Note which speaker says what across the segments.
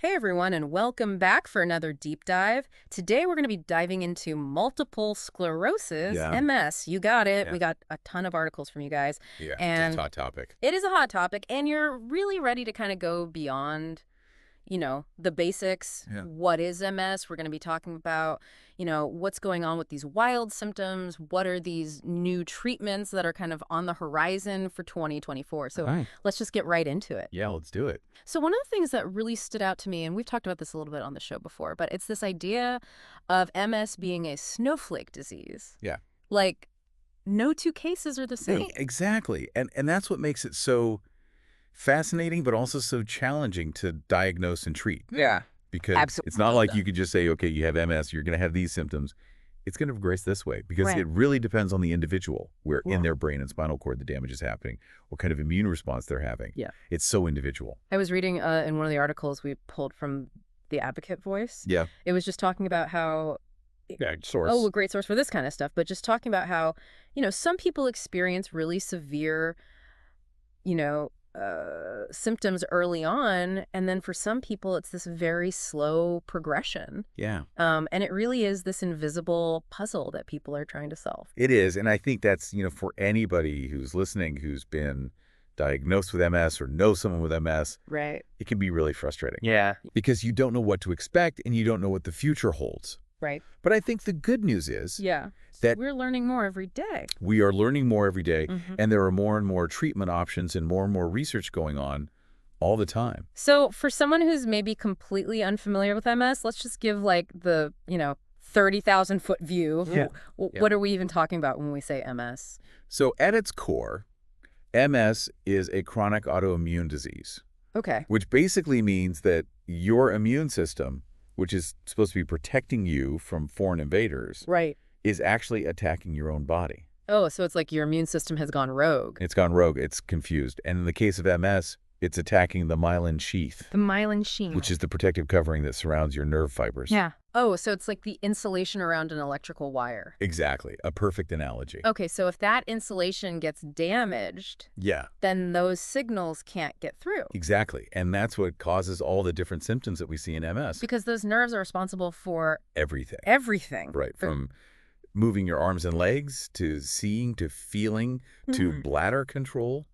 Speaker 1: Hey everyone, and welcome back for another deep dive. Today we're going to be diving into multiple sclerosis,
Speaker 2: Yeah.
Speaker 1: MS. You got it.
Speaker 2: Yeah.
Speaker 1: We got a ton of articles from you guys.
Speaker 2: Yeah, it's a
Speaker 1: And
Speaker 2: hot topic.
Speaker 1: it is a hot topic, and you're really ready to kind of go beyond, the basics.
Speaker 2: Yeah.
Speaker 1: What is MS? We're going to be talking about, what's going on with these wild symptoms. What are these new treatments that are kind of on the horizon for 2024? So
Speaker 2: All right.
Speaker 1: let's just get right into it.
Speaker 2: Yeah, let's do it.
Speaker 1: So one of the things that really stood out to me, and we've talked about this a little bit on the show before, but it's this idea of MS being a snowflake disease.
Speaker 2: Yeah.
Speaker 1: Like, no two cases are the
Speaker 2: Yeah,
Speaker 1: same.
Speaker 2: exactly. And that's what makes it so fascinating, but also so challenging to diagnose and treat.
Speaker 1: Yeah.
Speaker 2: Because
Speaker 1: Absolutely.
Speaker 2: it's not like you could just say, okay, you have MS, you're going to have these symptoms. It's going to progress this way because
Speaker 1: Right.
Speaker 2: it really depends on the individual where
Speaker 1: Yeah.
Speaker 2: in their brain and spinal cord the damage is happening, what kind of immune response they're having.
Speaker 1: Yeah.
Speaker 2: It's so individual.
Speaker 1: I was reading in one of the articles we pulled from the Advocate voice.
Speaker 2: Yeah.
Speaker 1: It was just talking about how,
Speaker 2: Yeah, source.
Speaker 1: a great source for this kind of stuff, but just talking about how, some people experience really severe, you know, symptoms early on, and then for some people it's this very slow progression.
Speaker 2: Yeah.
Speaker 1: And it really is this invisible puzzle that people are trying to solve.
Speaker 2: It is, and I think that's, for anybody who's listening who's been diagnosed with MS or knows someone with MS,
Speaker 1: Right.
Speaker 2: it can be really frustrating.
Speaker 1: Yeah.
Speaker 2: Because you don't know what to expect and you don't know what the future holds.
Speaker 1: Right.
Speaker 2: But I think the good news is
Speaker 1: Yeah.
Speaker 2: that
Speaker 1: We're learning more every day.
Speaker 2: we are learning more every day,
Speaker 1: Mhm.
Speaker 2: and there are more and more treatment options and more research going on all the time.
Speaker 1: So for someone who's maybe completely unfamiliar with MS, let's just give like the, 30,000-foot view.
Speaker 2: Yeah.
Speaker 1: What are we even talking about when we say MS?
Speaker 2: So at its core, MS is a chronic autoimmune disease,
Speaker 1: Okay.
Speaker 2: which basically means that your immune system, which is supposed to be protecting you from foreign invaders,
Speaker 1: Right.
Speaker 2: is actually attacking your own body.
Speaker 1: Oh, so it's like your immune system has gone rogue.
Speaker 2: It's gone rogue. It's confused. And in the case of MS, it's attacking the myelin sheath,
Speaker 1: The myelin sheath.
Speaker 2: which is the protective covering that surrounds your nerve fibers.
Speaker 1: Yeah. Oh, so it's like the insulation around an electrical wire.
Speaker 2: Exactly. A perfect analogy.
Speaker 1: Okay, so if that insulation gets damaged,
Speaker 2: Yeah,
Speaker 1: then those signals can't get through.
Speaker 2: exactly. And that's what causes all the different symptoms that we see in MS.
Speaker 1: Because those nerves are responsible for
Speaker 2: Everything.
Speaker 1: everything.
Speaker 2: Right. From moving your arms and legs to seeing to feeling to bladder control,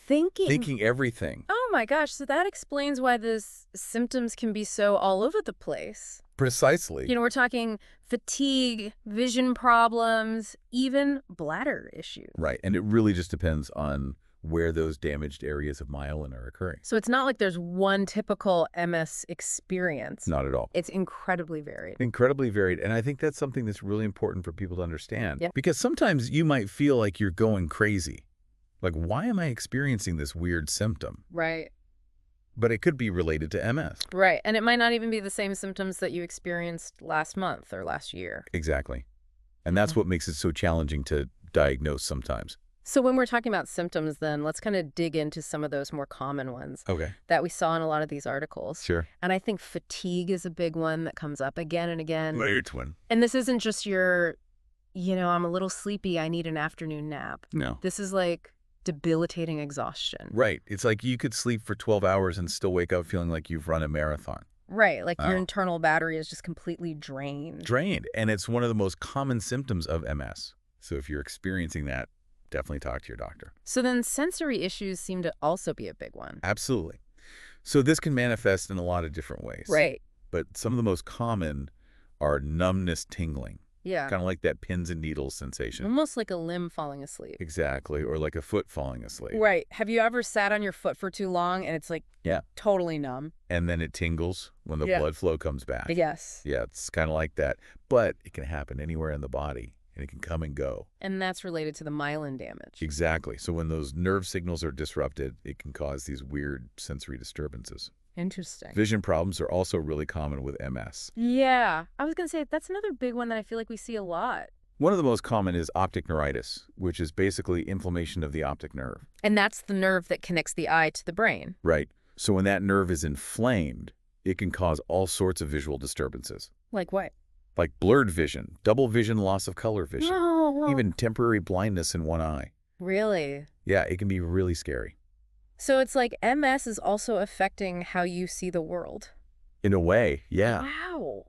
Speaker 2: thinking everything.
Speaker 1: Oh my gosh, so that explains why these symptoms can be so all over the place.
Speaker 2: Precisely.
Speaker 1: We're talking fatigue, vision problems, even bladder issues.
Speaker 2: Right. And it really just depends on where those damaged areas of myelin are occurring.
Speaker 1: So it's not like there's one typical MS experience.
Speaker 2: Not at all.
Speaker 1: It's incredibly varied.
Speaker 2: Incredibly varied. And I think that's something that's really important for people to understand.
Speaker 1: Yeah.
Speaker 2: Because sometimes you might feel like you're going crazy. Like, why am I experiencing this weird symptom?
Speaker 1: Right.
Speaker 2: But it could be related to MS.
Speaker 1: Right. And it might not even be the same symptoms that you experienced last month or last year.
Speaker 2: Exactly. And that's what makes it so challenging to diagnose sometimes.
Speaker 1: So when we're talking about symptoms, then let's kind of dig into some of those more common ones
Speaker 2: Okay.
Speaker 1: that we saw in a lot of these articles.
Speaker 2: Sure.
Speaker 1: And I think fatigue is a big one that comes up again and again.
Speaker 2: Layer twin.
Speaker 1: And this isn't just your, I'm a little sleepy, I need an afternoon nap.
Speaker 2: No.
Speaker 1: This is like debilitating exhaustion.
Speaker 2: Right. It's like you could sleep for 12 hours and still wake up feeling like you've run a marathon.
Speaker 1: Right. Like your
Speaker 2: Oh.
Speaker 1: internal battery is just completely drained.
Speaker 2: Drained. And it's one of the most common symptoms of MS. So if you're experiencing that, definitely talk to your doctor.
Speaker 1: So then sensory issues seem to also be a big one.
Speaker 2: Absolutely. So this can manifest in a lot of different ways.
Speaker 1: Right.
Speaker 2: But some of the most common are numbness, tingling,
Speaker 1: Yeah.
Speaker 2: kind of like that pins and needles sensation.
Speaker 1: Almost like a limb falling asleep.
Speaker 2: Exactly. Or like a foot falling asleep.
Speaker 1: Right. Have you ever sat on your foot for too long and it's like
Speaker 2: Yeah.
Speaker 1: totally numb?
Speaker 2: And then it tingles when the
Speaker 1: Yeah.
Speaker 2: blood flow comes back.
Speaker 1: Yes.
Speaker 2: Yeah, it's kind of like that. But it can happen anywhere in the body, and it can come and go.
Speaker 1: And that's related to the myelin damage.
Speaker 2: Exactly. So when those nerve signals are disrupted, it can cause these weird sensory disturbances.
Speaker 1: Interesting.
Speaker 2: Vision problems are also really common with MS.
Speaker 1: Yeah. I was going to say, that's another big one that I feel like we see a lot.
Speaker 2: One of the most common is optic neuritis, which is basically inflammation of the optic nerve.
Speaker 1: And that's the nerve that connects the eye to the brain.
Speaker 2: Right. So when that nerve is inflamed, it can cause all sorts of visual disturbances,
Speaker 1: Like what?
Speaker 2: like blurred vision, double vision, loss of color vision,
Speaker 1: No.
Speaker 2: even temporary blindness in one eye.
Speaker 1: Really?
Speaker 2: Yeah, it can be really scary.
Speaker 1: So it's like MS is also affecting how you see the world.
Speaker 2: In a way, yeah.
Speaker 1: Wow.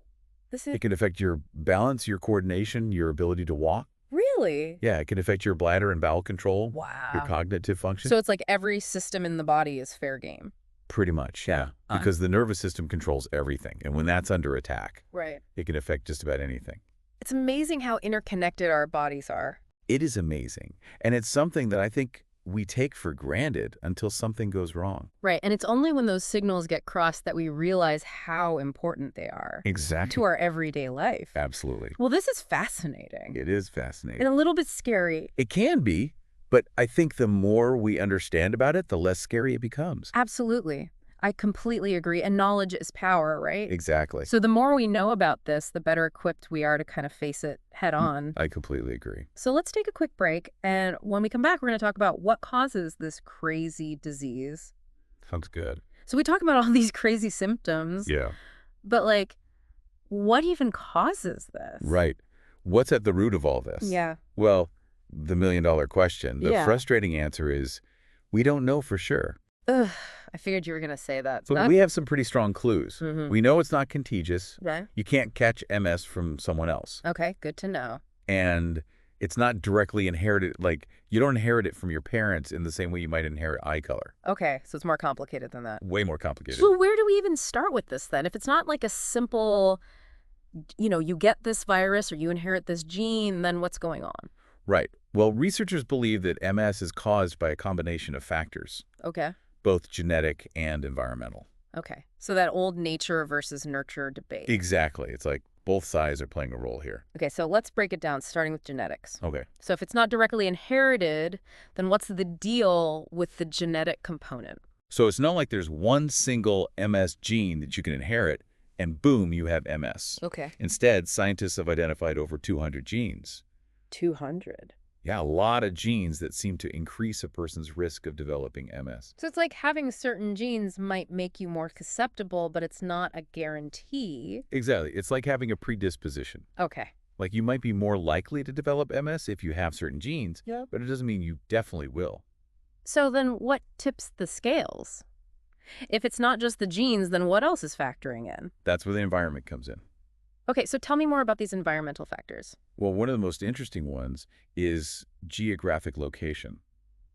Speaker 1: This is
Speaker 2: It can affect your balance, your coordination, your ability to walk.
Speaker 1: really?
Speaker 2: Yeah, it can affect your bladder and bowel control, your
Speaker 1: Wow.
Speaker 2: cognitive function.
Speaker 1: So it's like every system in the body is fair game.
Speaker 2: Pretty much, yeah. Because the nervous system controls everything. And when that's under attack,
Speaker 1: Right.
Speaker 2: it can affect just about anything.
Speaker 1: It's amazing how interconnected our bodies are.
Speaker 2: It is amazing. And it's something that I think we take for granted until something goes wrong.
Speaker 1: Right. And it's only when those signals get crossed that we realize how important they are to
Speaker 2: Exactly.
Speaker 1: our everyday life.
Speaker 2: Absolutely.
Speaker 1: Well, this is fascinating
Speaker 2: It is fascinating.
Speaker 1: and a little bit scary.
Speaker 2: It can be, but I think the more we understand about it, the less scary it becomes.
Speaker 1: Absolutely. I completely agree. And knowledge is power, right?
Speaker 2: Exactly.
Speaker 1: So the more we know about this, the better equipped we are to kind of face it head on.
Speaker 2: I completely agree.
Speaker 1: So let's take a quick break. And when we come back, we're going to talk about what causes this crazy disease.
Speaker 2: Sounds good.
Speaker 1: So we talk about all these crazy symptoms,
Speaker 2: Yeah.
Speaker 1: but like, what even causes this?
Speaker 2: Right. What's at the root of all this?
Speaker 1: Yeah.
Speaker 2: Well, the million-dollar question. The
Speaker 1: Yeah.
Speaker 2: frustrating answer is we don't know for sure.
Speaker 1: Ugh, I figured you were going to say that.
Speaker 2: But we have some pretty strong clues.
Speaker 1: Mhm.
Speaker 2: We know it's not contagious.
Speaker 1: Okay.
Speaker 2: You can't catch MS from someone else.
Speaker 1: Okay, good to know.
Speaker 2: And it's not directly inherited. Like, you don't inherit it from your parents in the same way you might inherit eye color.
Speaker 1: Okay, so it's more complicated than that.
Speaker 2: Way more complicated.
Speaker 1: So where do we even start with this then? If it's not like a simple, you get this virus or you inherit this gene, then what's going on?
Speaker 2: Right. Well, researchers believe that MS is caused by a combination of factors,
Speaker 1: Okay.
Speaker 2: both genetic and environmental.
Speaker 1: Okay. So that old nature versus nurture debate.
Speaker 2: Exactly. It's like both sides are playing a role here.
Speaker 1: Okay, so let's break it down, starting with genetics.
Speaker 2: Okay.
Speaker 1: So if it's not directly inherited, then what's the deal with the genetic component?
Speaker 2: So it's not like there's one single MS gene that you can inherit and boom, you have MS.
Speaker 1: Okay.
Speaker 2: Instead, scientists have identified over 200 genes.
Speaker 1: 200.
Speaker 2: Yeah, a lot of genes that seem to increase a person's risk of developing MS.
Speaker 1: So it's like having certain genes might make you more susceptible, but it's not a guarantee.
Speaker 2: Exactly. It's like having a predisposition.
Speaker 1: Okay.
Speaker 2: Like you might be more likely to develop MS if you have certain genes,
Speaker 1: Yep.
Speaker 2: but it doesn't mean you definitely will.
Speaker 1: So then what tips the scales? If it's not just the genes, then what else is factoring in?
Speaker 2: That's where the environment comes in.
Speaker 1: Okay, so tell me more about these environmental factors.
Speaker 2: Well, one of the most interesting ones is geographic location.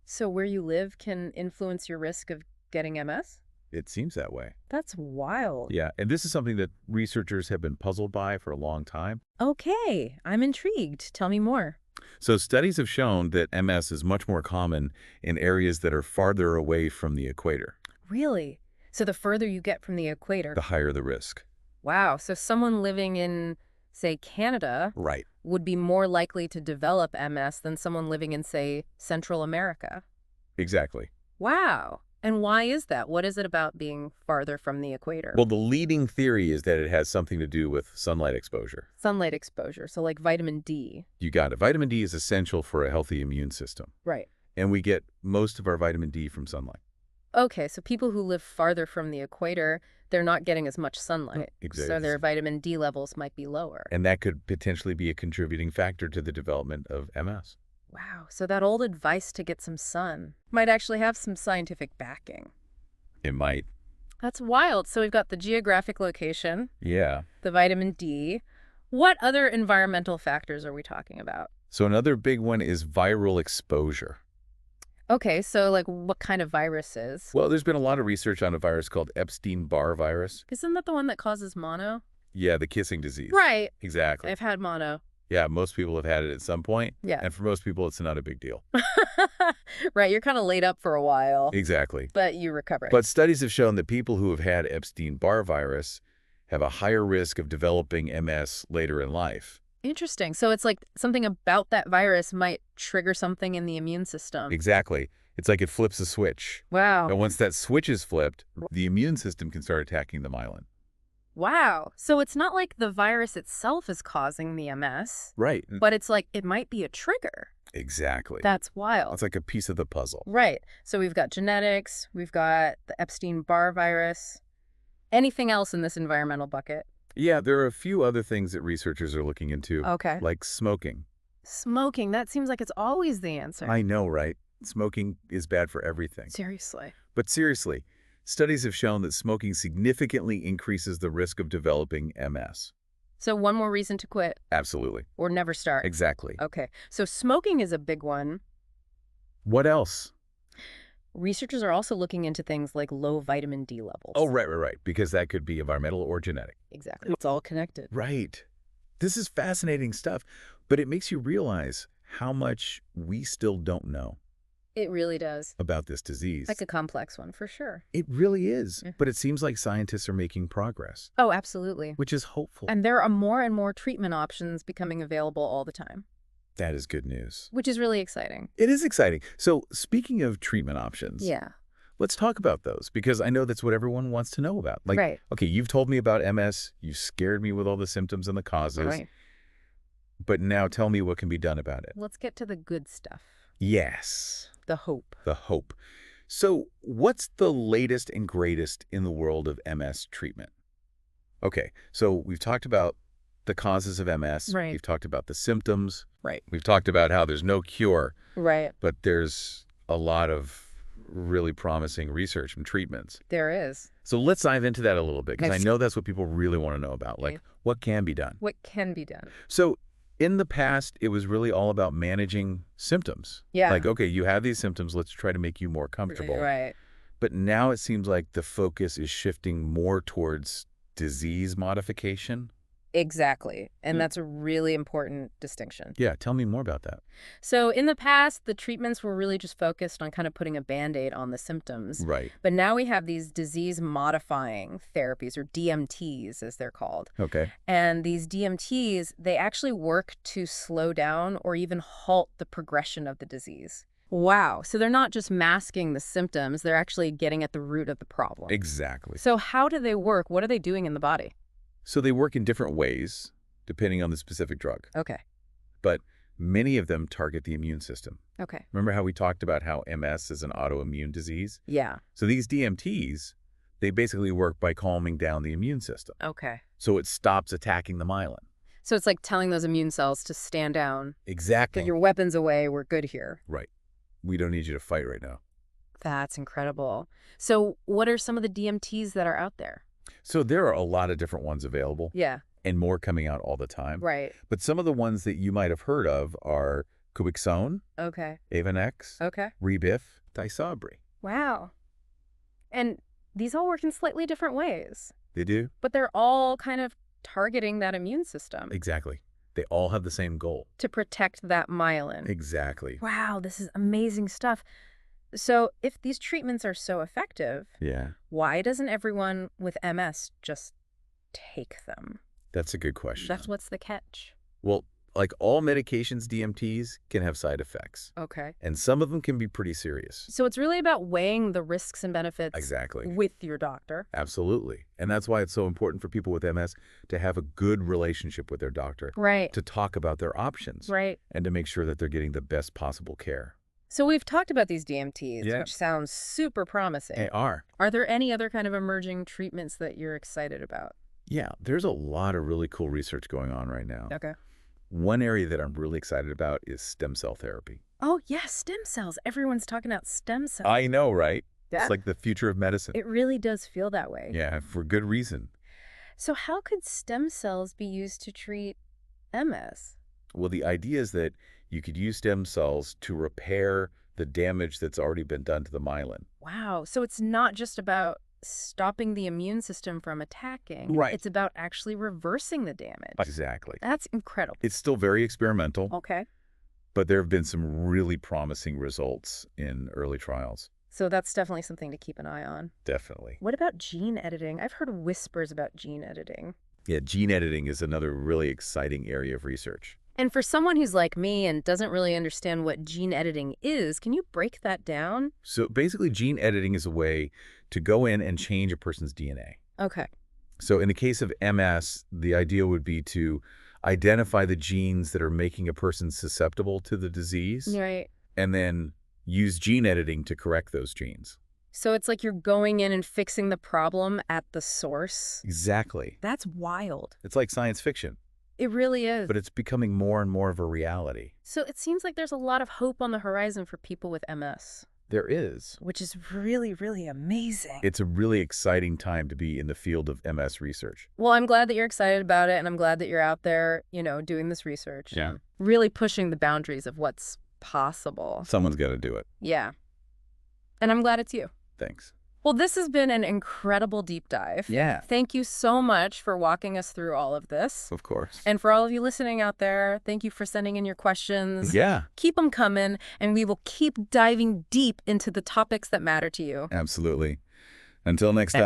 Speaker 1: So where you live can influence your risk of getting MS?
Speaker 2: It seems that way.
Speaker 1: That's wild.
Speaker 2: Yeah, and this is something that researchers have been puzzled by for a long time.
Speaker 1: Okay, I'm intrigued. Tell me more.
Speaker 2: So studies have shown that MS is much more common in areas that are farther away from the equator.
Speaker 1: Really? So the further you get from the equator.
Speaker 2: The higher the risk.
Speaker 1: Wow, so someone living in, say, Canada
Speaker 2: Right.
Speaker 1: would be more likely to develop MS than someone living in, say, Central America.
Speaker 2: Exactly.
Speaker 1: Wow. And why is that? What is it about being farther from the equator?
Speaker 2: Well, the leading theory is that it has something to do with sunlight exposure.
Speaker 1: Sunlight exposure, so like vitamin D.
Speaker 2: You got it. Vitamin D is essential for a healthy immune system,
Speaker 1: Right.
Speaker 2: and we get most of our vitamin D from sunlight.
Speaker 1: Okay, so people who live farther from the equator, they're not getting as much sunlight.
Speaker 2: Exactly.
Speaker 1: So their vitamin D levels might be lower.
Speaker 2: And that could potentially be a contributing factor to the development of MS.
Speaker 1: Wow, so that old advice to get some sun might actually have some scientific backing.
Speaker 2: It might.
Speaker 1: That's wild. So we've got the geographic location,
Speaker 2: Yeah.
Speaker 1: the vitamin D. What other environmental factors are we talking about?
Speaker 2: So another big one is viral exposure.
Speaker 1: Okay, so like what kind of viruses?
Speaker 2: Well, there's been a lot of research on a virus called Epstein-Barr virus.
Speaker 1: Isn't that the one that causes mono?
Speaker 2: Yeah, the kissing disease.
Speaker 1: Right.
Speaker 2: Exactly.
Speaker 1: I've had mono.
Speaker 2: Yeah, most people have had it at some point.
Speaker 1: Yeah.
Speaker 2: And for most people, it's not a big deal.
Speaker 1: Right, you're kind of laid up for a while,
Speaker 2: Exactly.
Speaker 1: but you recover.
Speaker 2: But studies have shown that people who have had Epstein-Barr virus have a higher risk of developing MS later in life.
Speaker 1: Interesting. So it's like something about that virus might trigger something in the immune system.
Speaker 2: Exactly. It's like it flips a switch.
Speaker 1: Wow.
Speaker 2: And once that switch is flipped, the immune system can start attacking the myelin.
Speaker 1: Wow. So it's not like the virus itself is causing the MS,
Speaker 2: Right.
Speaker 1: but it's like it might be a trigger.
Speaker 2: Exactly.
Speaker 1: That's wild.
Speaker 2: It's like a piece of the puzzle.
Speaker 1: Right. So we've got genetics, we've got the Epstein-Barr virus. Anything else in this environmental bucket?
Speaker 2: Yeah, there are a few other things that researchers are looking into,
Speaker 1: Okay.
Speaker 2: like smoking.
Speaker 1: Smoking, that seems like it's always the answer.
Speaker 2: I know, right? Smoking is bad for everything.
Speaker 1: Seriously.
Speaker 2: But seriously, Studies have shown that smoking significantly increases the risk of developing MS.
Speaker 1: So one more reason to quit
Speaker 2: Absolutely.
Speaker 1: or never start.
Speaker 2: Exactly.
Speaker 1: Okay. So smoking is a big one.
Speaker 2: What else?
Speaker 1: Researchers are also looking into things like low vitamin D
Speaker 2: Oh,
Speaker 1: levels.
Speaker 2: right. Because that could be environmental or genetic.
Speaker 1: Exactly. It's all connected.
Speaker 2: Right. This is fascinating stuff, but it makes you realize how much we still don't know
Speaker 1: It really does.
Speaker 2: about this disease.
Speaker 1: Like a complex one, for sure.
Speaker 2: It really is,
Speaker 1: Mhm.
Speaker 2: but it seems like scientists are making progress,
Speaker 1: Oh, absolutely.
Speaker 2: which is hopeful.
Speaker 1: And there are more and more treatment options becoming available all the time,
Speaker 2: That is good news.
Speaker 1: which is really exciting.
Speaker 2: It is exciting. So speaking of treatment options,
Speaker 1: Yeah.
Speaker 2: let's talk about those because I know that's what everyone wants to know about. Like,
Speaker 1: Right.
Speaker 2: okay, you've told me about MS, you scared me with all the symptoms and the causes,
Speaker 1: Right.
Speaker 2: but now tell me what can be done about it.
Speaker 1: Let's get to the good stuff.
Speaker 2: Yes,
Speaker 1: The hope.
Speaker 2: the hope. So what's the latest and greatest in the world of MS treatment? Okay, so we've talked about the causes of MS.
Speaker 1: Right.
Speaker 2: We've talked about the symptoms.
Speaker 1: Right.
Speaker 2: We've talked about how there's no cure,
Speaker 1: Right.
Speaker 2: but there's a lot of really promising research and treatments.
Speaker 1: There is.
Speaker 2: So let's dive into that a little bit because I
Speaker 1: Yes.
Speaker 2: know that's what people really want to know about. Like,
Speaker 1: Okay.
Speaker 2: what can be done?
Speaker 1: What can be done?
Speaker 2: So in the past, it was really all about managing symptoms.
Speaker 1: Yeah.
Speaker 2: Like, okay, you have these symptoms. Let's try to make you more comfortable.
Speaker 1: Right.
Speaker 2: But now it seems like the focus is shifting more towards disease modification.
Speaker 1: Exactly. And that's a really important distinction.
Speaker 2: Yeah, tell me more about that.
Speaker 1: So in the past, the treatments were really just focused on kind of putting a Band-Aid on the symptoms.
Speaker 2: Right.
Speaker 1: But now we have these disease-modifying therapies, or DMTs, as they're called.
Speaker 2: Okay.
Speaker 1: And these DMTs, they actually work to slow down or even halt the progression of the disease. Wow. So they're not just masking the symptoms, they're actually getting at the root of the problem.
Speaker 2: Exactly.
Speaker 1: So how do they work? What are they doing in the body?
Speaker 2: So they work in different ways depending on the specific drug,
Speaker 1: Okay.
Speaker 2: but many of them target the immune system.
Speaker 1: Okay.
Speaker 2: Remember how we talked about how MS is an autoimmune disease?
Speaker 1: Yeah.
Speaker 2: So these DMTs, they basically work by calming down the immune system.
Speaker 1: Okay.
Speaker 2: So it stops attacking the myelin.
Speaker 1: So it's like telling those immune cells to stand down.
Speaker 2: Exactly.
Speaker 1: Get your weapons away. We're good here.
Speaker 2: Right. We don't need you to fight right now.
Speaker 1: That's incredible. So what are some of the DMTs that are out there?
Speaker 2: So there are a lot of different ones available
Speaker 1: Yeah.
Speaker 2: and more coming out all the time.
Speaker 1: Right.
Speaker 2: But some of the ones that you might have heard of are Cubixone,
Speaker 1: Okay.
Speaker 2: Avonex,
Speaker 1: Okay.
Speaker 2: Rebif, Tysabri.
Speaker 1: Wow. And these all work in slightly different ways,
Speaker 2: They do?
Speaker 1: but they're all kind of targeting that immune system
Speaker 2: Exactly. They all have the same goal.
Speaker 1: to protect that myelin.
Speaker 2: Exactly.
Speaker 1: Wow, this is amazing stuff. So if these treatments are so effective,
Speaker 2: Yeah.
Speaker 1: why doesn't everyone with MS just take them?
Speaker 2: That's a good question.
Speaker 1: That's what's the catch.
Speaker 2: Well, like all medications, DMTs can have side effects,
Speaker 1: Okay.
Speaker 2: and some of them can be pretty serious.
Speaker 1: So it's really about weighing the risks and benefits
Speaker 2: Exactly.
Speaker 1: with your doctor.
Speaker 2: Absolutely. And that's why it's so important for people with MS to have a good relationship with their doctor,
Speaker 1: Right.
Speaker 2: to talk about their options,
Speaker 1: Right.
Speaker 2: and to make sure that they're getting the best possible care.
Speaker 1: So we've talked about these DMTs,
Speaker 2: Yeah.
Speaker 1: which sounds super promising.
Speaker 2: They are.
Speaker 1: Are there any other kind of emerging treatments that you're excited about?
Speaker 2: Yeah, there's a lot of really cool research going on right now.
Speaker 1: Okay.
Speaker 2: One area that I'm really excited about is stem cell therapy.
Speaker 1: Oh, yeah, stem cells. Everyone's talking about stem cells.
Speaker 2: I know, right?
Speaker 1: Yeah.
Speaker 2: It's like the future of medicine.
Speaker 1: It really does feel that way.
Speaker 2: Yeah, for good reason.
Speaker 1: So how could stem cells be used to treat MS?
Speaker 2: Well, the idea is that you could use stem cells to repair the damage that's already been done to the myelin.
Speaker 1: Wow. So it's not just about stopping the immune system from attacking.
Speaker 2: Right.
Speaker 1: It's about actually reversing the damage.
Speaker 2: Exactly.
Speaker 1: That's incredible.
Speaker 2: It's still very experimental,
Speaker 1: Okay.
Speaker 2: but there have been some really promising results in early trials.
Speaker 1: So that's definitely something to keep an eye on.
Speaker 2: Definitely.
Speaker 1: What about gene editing? I've heard whispers about gene editing.
Speaker 2: Yeah, gene editing is another really exciting area of research.
Speaker 1: And for someone who's like me and doesn't really understand what gene editing is, can you break that down?
Speaker 2: So basically, gene editing is a way to go in and change a person's DNA.
Speaker 1: Okay.
Speaker 2: So in the case of MS, the idea would be to identify the genes that are making a person susceptible to the disease
Speaker 1: Right.
Speaker 2: and then use gene editing to correct those genes.
Speaker 1: So it's like you're going in and fixing the problem at the source.
Speaker 2: Exactly.
Speaker 1: That's wild.
Speaker 2: It's like science fiction,
Speaker 1: It really is.
Speaker 2: but it's becoming more and more of a reality.
Speaker 1: So it seems like there's a lot of hope on the horizon for people with MS.
Speaker 2: There is.
Speaker 1: which is really, really amazing.
Speaker 2: It's a really exciting time to be in the field of MS research.
Speaker 1: Well, I'm glad that you're excited about it, and I'm glad that you're out there, doing this research.
Speaker 2: Yeah.
Speaker 1: And really pushing the boundaries of what's possible.
Speaker 2: Someone's got to do it.
Speaker 1: Yeah. And I'm glad it's you.
Speaker 2: Thanks.
Speaker 1: Well, this has been an incredible deep dive.
Speaker 2: Yeah.
Speaker 1: Thank you so much for walking us through all of this.
Speaker 2: Of course.
Speaker 1: And for all of you listening out there, thank you for sending in your questions.
Speaker 2: Yeah.
Speaker 1: Keep them coming, and we will keep diving deep into the topics that matter to you.
Speaker 2: Absolutely. Until next time.